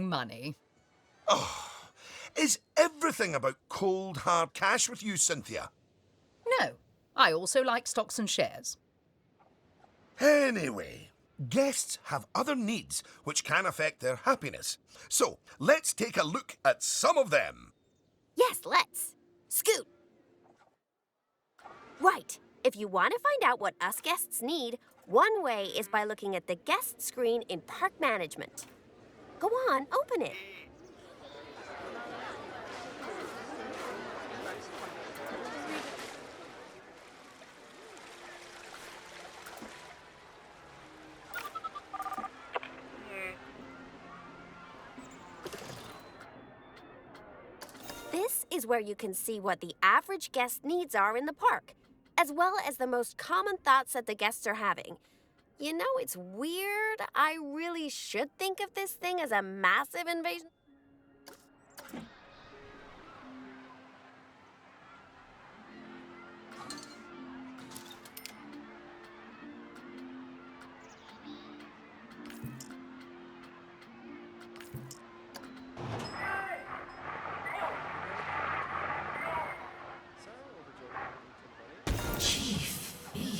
saving money. Oh, is everything about cold, hard cash with you, Cynthia? No, I also like stocks and shares. Anyway, guests have other needs which can affect their happiness. So, let's take a look at some of them. Yes, let's. Scoot. Right. If you want to find out what us guests need, one way is by looking at the guest screen in Park Management. Go on, open it. This is where you can see what the average guest needs are in the park, as well as the most common thoughts that the guests are having. You know, it's weird. I really should think of this thing as a massive invasion.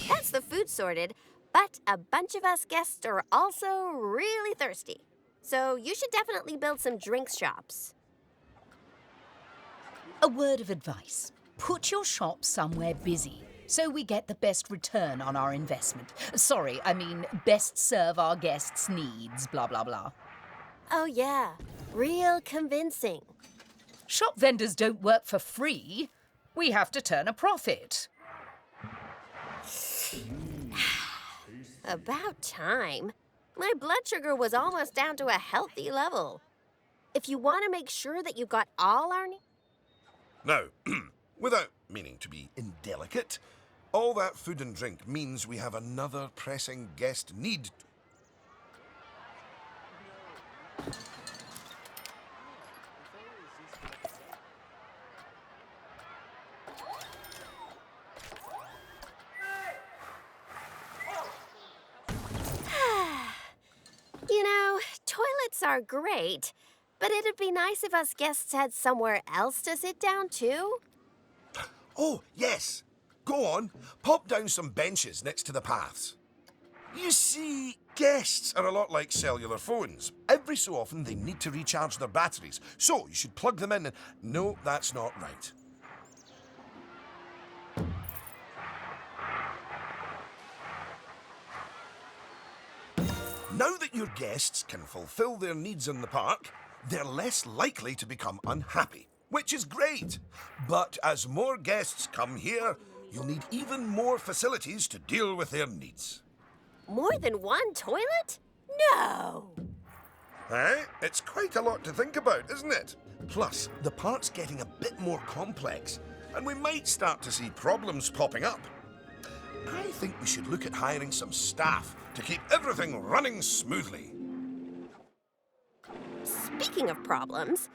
That's the food sorted, but a bunch of us guests are also really thirsty. So you should definitely build some drinks shops. A word of advice. Put your shop somewhere busy so we get the best return on our investment. Sorry, I mean best serve our guests' needs, blah, blah, blah. Oh yeah, real convincing. Shop vendors don't work for free. We have to turn a profit. About time. My blood sugar was almost down to a healthy level. If you want to make sure that you've got all our needs... Now, without meaning to be indelicate, all that food and drink means we have another pressing guest need. You know, toilets are great, but it'd be nice if us guests had somewhere else to sit down, too. Oh, yes. Go on, pop down some benches next to the paths. You see, guests are a lot like cellular phones. Every so often they need to recharge their batteries, so you should plug them in and... No, that's not right. Now that your guests can fulfill their needs in the park, they're less likely to become unhappy, which is great. But as more guests come here, you'll need even more facilities to deal with their needs. More than one toilet? No! Eh? It's quite a lot to think about, isn't it? Plus, the park's getting a bit more complex, and we might start to see problems popping up. I think we should look at hiring some staff to keep everything running smoothly. Speaking of problems,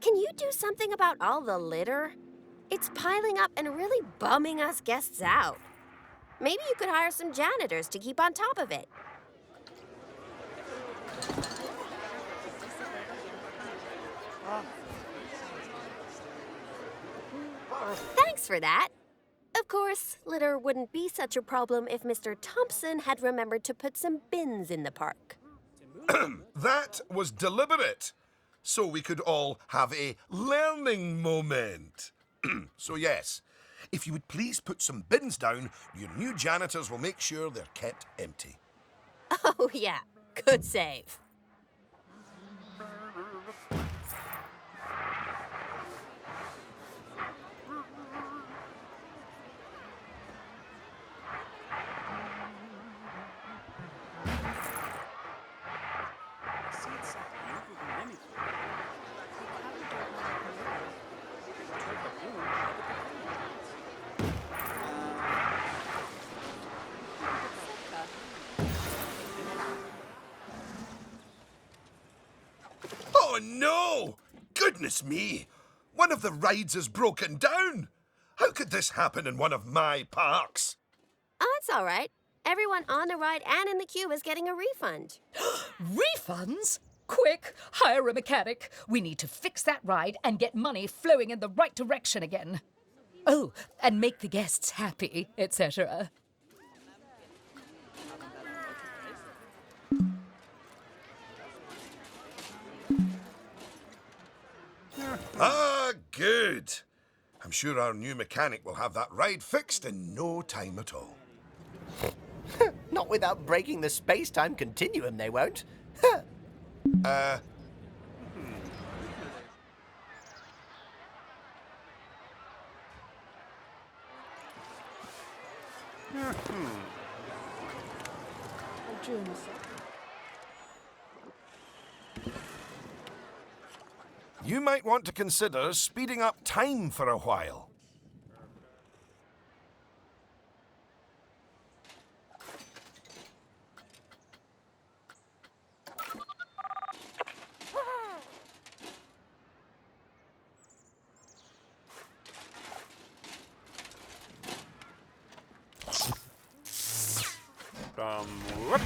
can you do something about all the litter? It's piling up and really bumming us guests out. Maybe you could hire some janitors to keep on top of it. Thanks for that. Of course, litter wouldn't be such a problem if Mr. Thompson had remembered to put some bins in the park. That was deliberate, so we could all have a learning moment. So yes, if you would please put some bins down, your new janitors will make sure they're kept empty. Oh, yeah. Good save. Oh no! Goodness me! One of the rides is broken down! How could this happen in one of my parks? Oh, it's all right. Everyone on the ride and in the queue is getting a refund. Refunds? Quick, hire a mechanic. We need to fix that ride and get money flowing in the right direction again. Oh, and make the guests happy, etc. Ah, good. I'm sure our new mechanic will have that ride fixed in no time at all. Not without breaking the space-time continuum, they won't. You might want to consider speeding up time for a while. Whoop.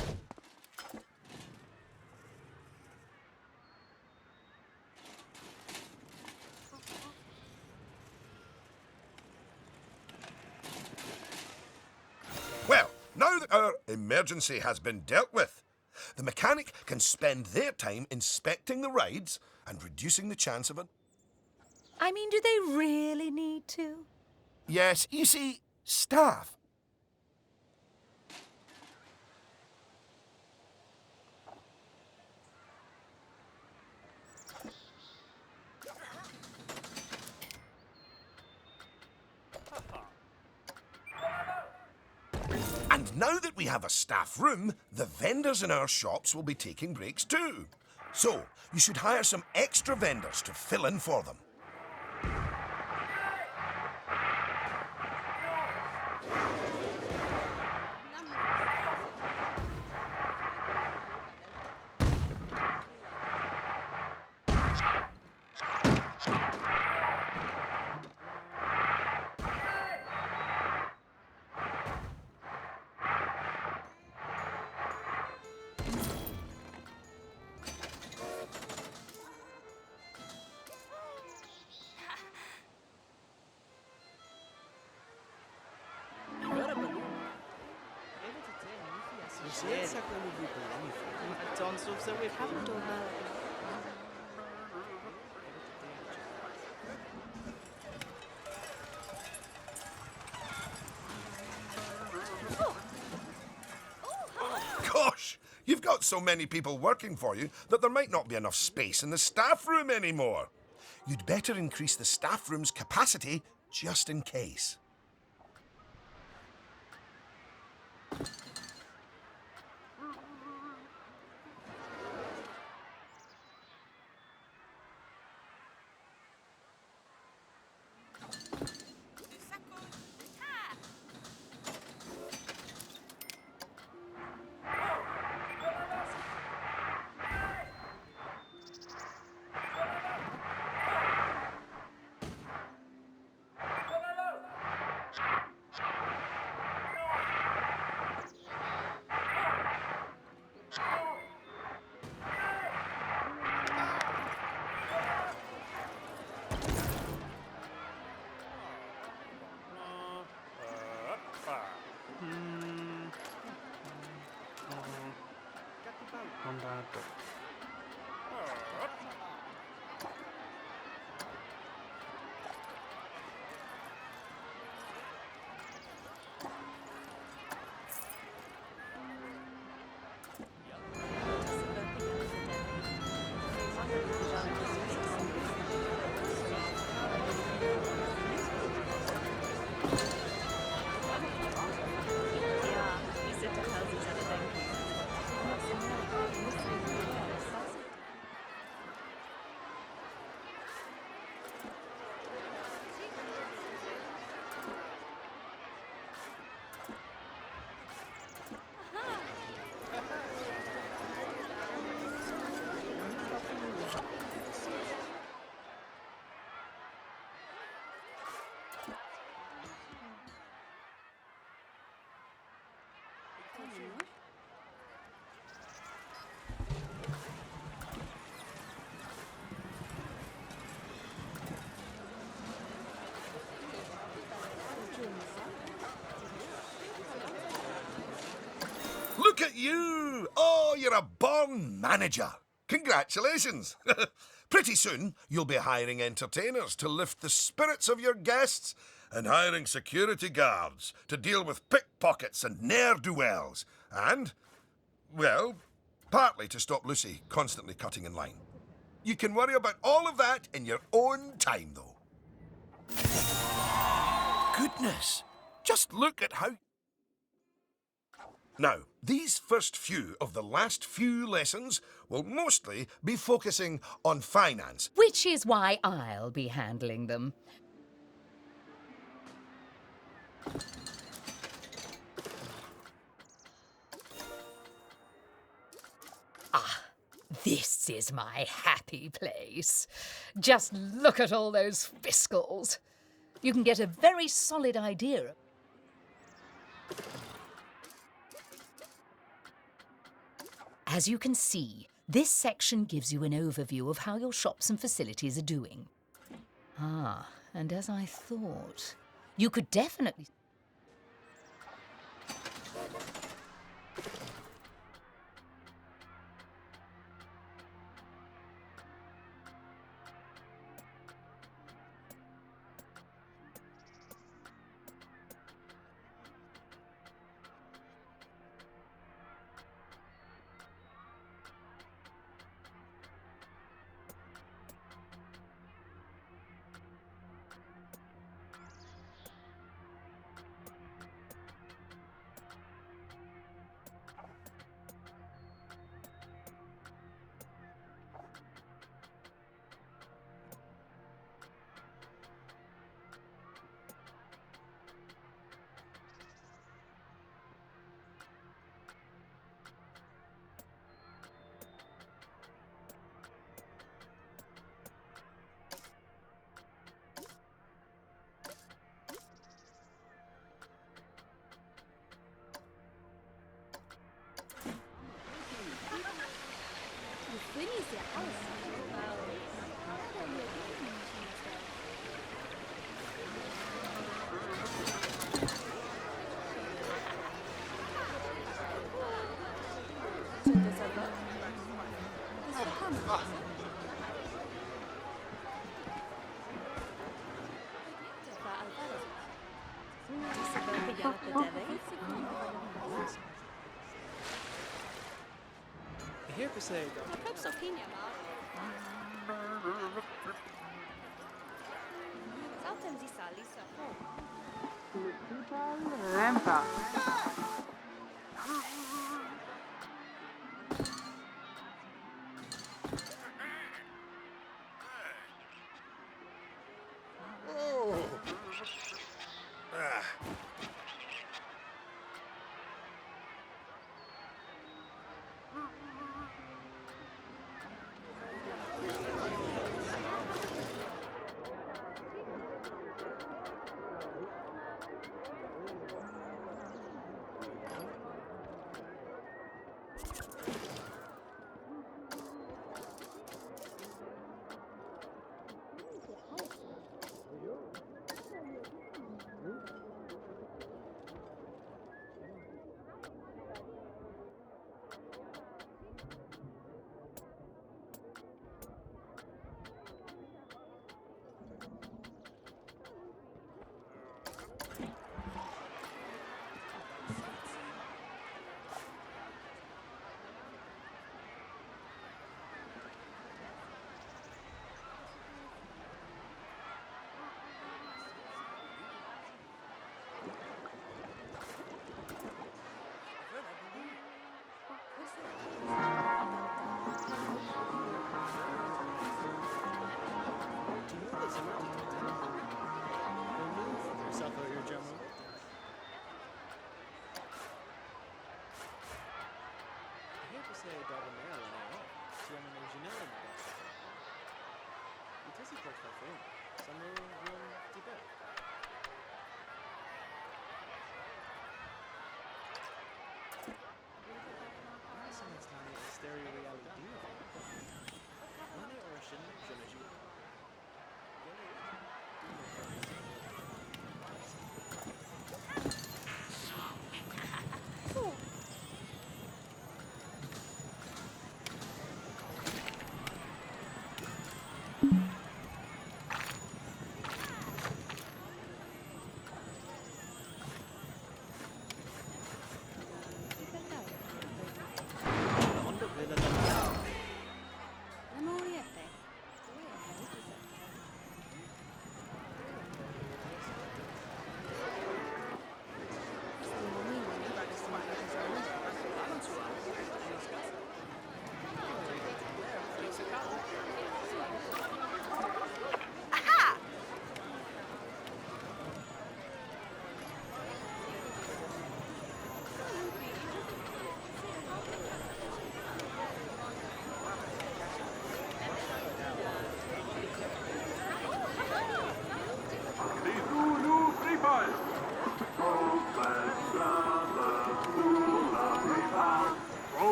Well, now that our emergency has been dealt with, the mechanic can spend their time inspecting the rides and reducing the chance of an... I mean, do they really need to? Yes, you see, staff. And now that we have a staff room, the vendors in our shops will be taking breaks too. So, you should hire some extra vendors to fill in for them. Gosh, you've got so many people working for you that there might not be enough space in the staff room anymore. You'd better increase the staff room's capacity just in case. you! Oh, you're a born manager. Congratulations. Pretty soon, you'll be hiring entertainers to lift the spirits of your guests and hiring security guards to deal with pickpockets and ne'er-do-wells. And, well, partly to stop Lucy constantly cutting in line. You can worry about all of that in your own time, though. Goodness! Just look at how... Now, these first few of the last few lessons will mostly be focusing on finance. Which is why I'll be handling them. Ah, this is my happy place. Just look at all those fiscals. You can get a very solid idea. As you can see, this section gives you an overview of how your shops and facilities are doing. Ah, and as I thought, you could definitely... Hier bezeten. Rampa.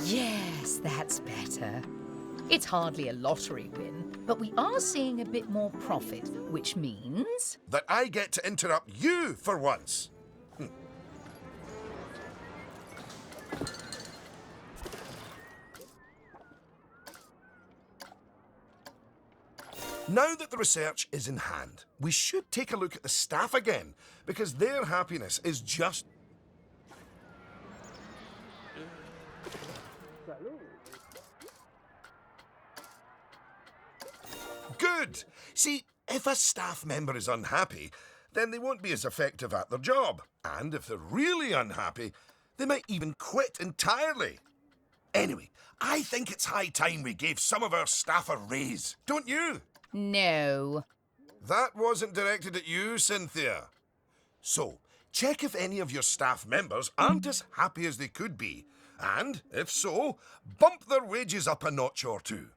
Yes, that's better. It's hardly a lottery win, but we are seeing a bit more profit, which means... That I get to interrupt you for once. Now that the research is in hand, we should take a look at the staff again, because their happiness is just... Good! See, if a staff member is unhappy, then they won't be as effective at their job. And if they're really unhappy, they might even quit entirely. Anyway, I think it's high time we gave some of our staff a raise, don't you? No. That wasn't directed at you, Cynthia. So, check if any of your staff members aren't as happy as they could be. And, if so, bump their wages up a notch or two.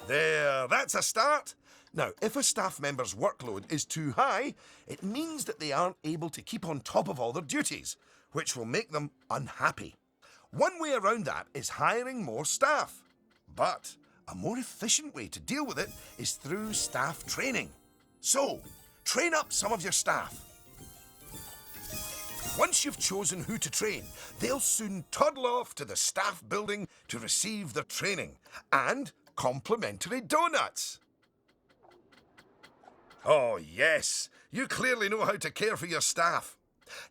There, that's a start. Now, if a staff member's workload is too high, it means that they aren't able to keep on top of all their duties, which will make them unhappy. One way around that is hiring more staff. But a more efficient way to deal with it is through staff training. So, train up some of your staff. Once you've chosen who to train, they'll soon toddle off to the staff building to receive their training and complimentary donuts. Oh, yes, you clearly know how to care for your staff.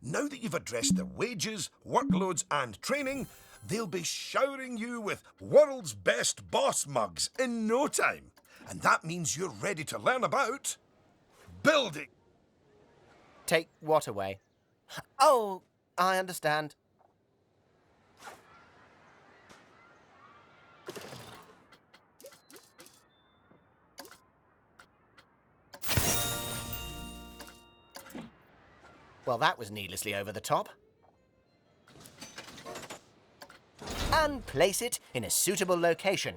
Now that you've addressed their wages, workloads, and training, they'll be showering you with world's best boss mugs in no time. And that means you're ready to learn about building. Take what away? Oh, I understand. Well, that was needlessly over the top. And place it in a suitable location.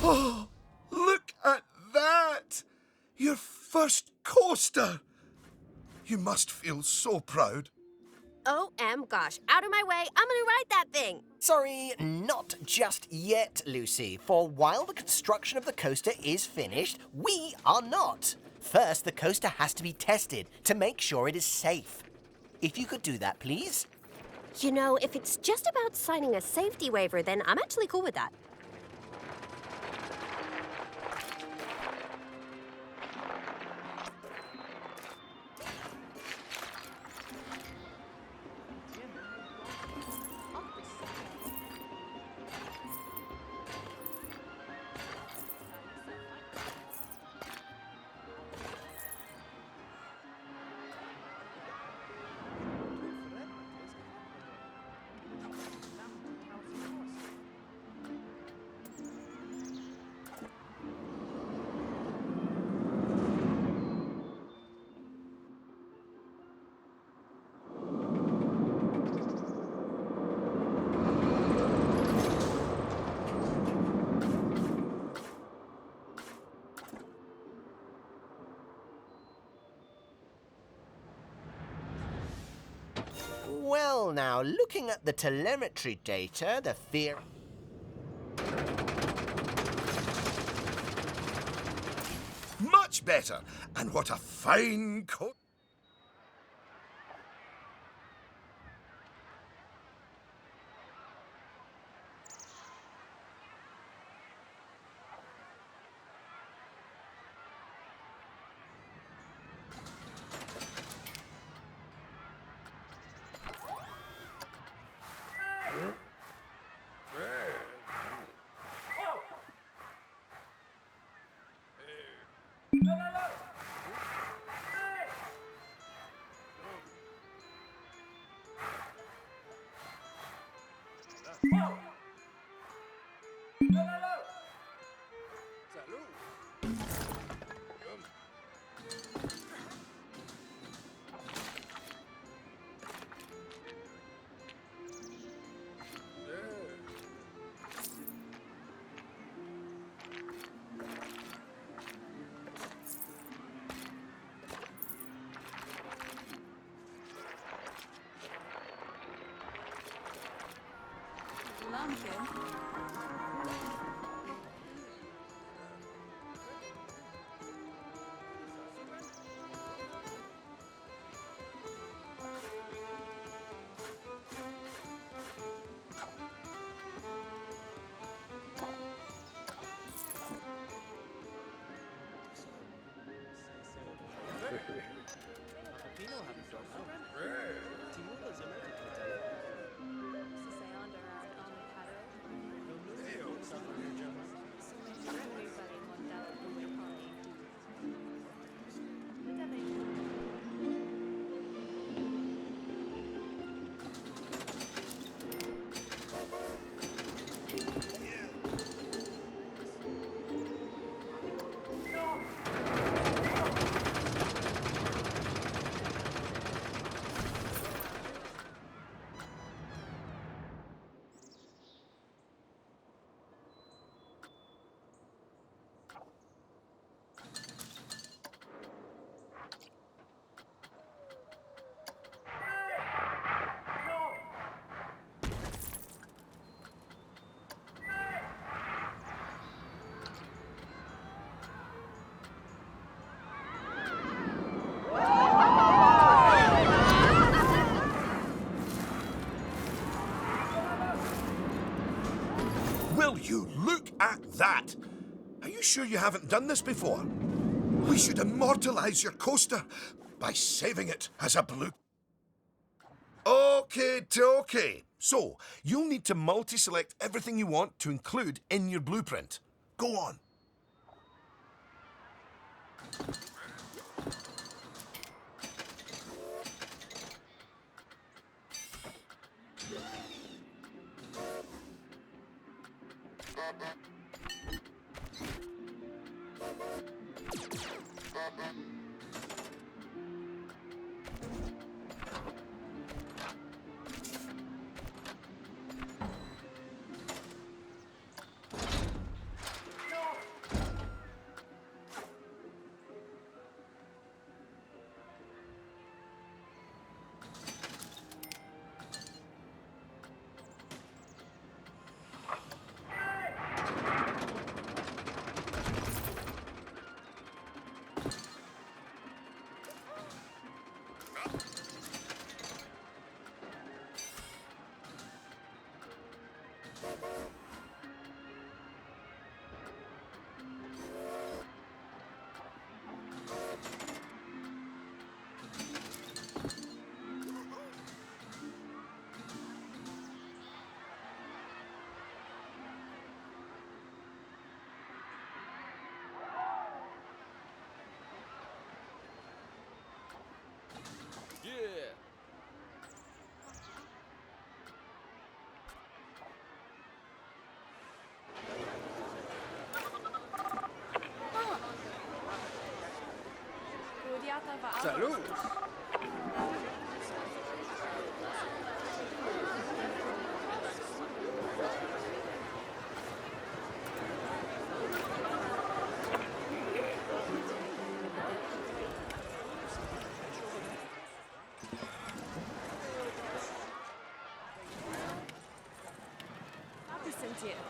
Oh, look at that! Your first coaster! You must feel so proud. Gosh, out of my way, I'm gonna ride that thing. Sorry, not just yet, Lucy. For while the construction of the coaster is finished, we are not. First, the coaster has to be tested to make sure it is safe. If you could do that, please. You know, if it's just about signing a safety waiver, then I'm actually cool with that. Well, now, looking at the telemetry data, the fear... Much better. And what a fine coat. Will you look at that? Are you sure you haven't done this before? We should immortalize your coaster by saving it as a blue. Okay. So, you'll need to multi-select everything you want to include in your blueprint. Go on. Salud! thank you.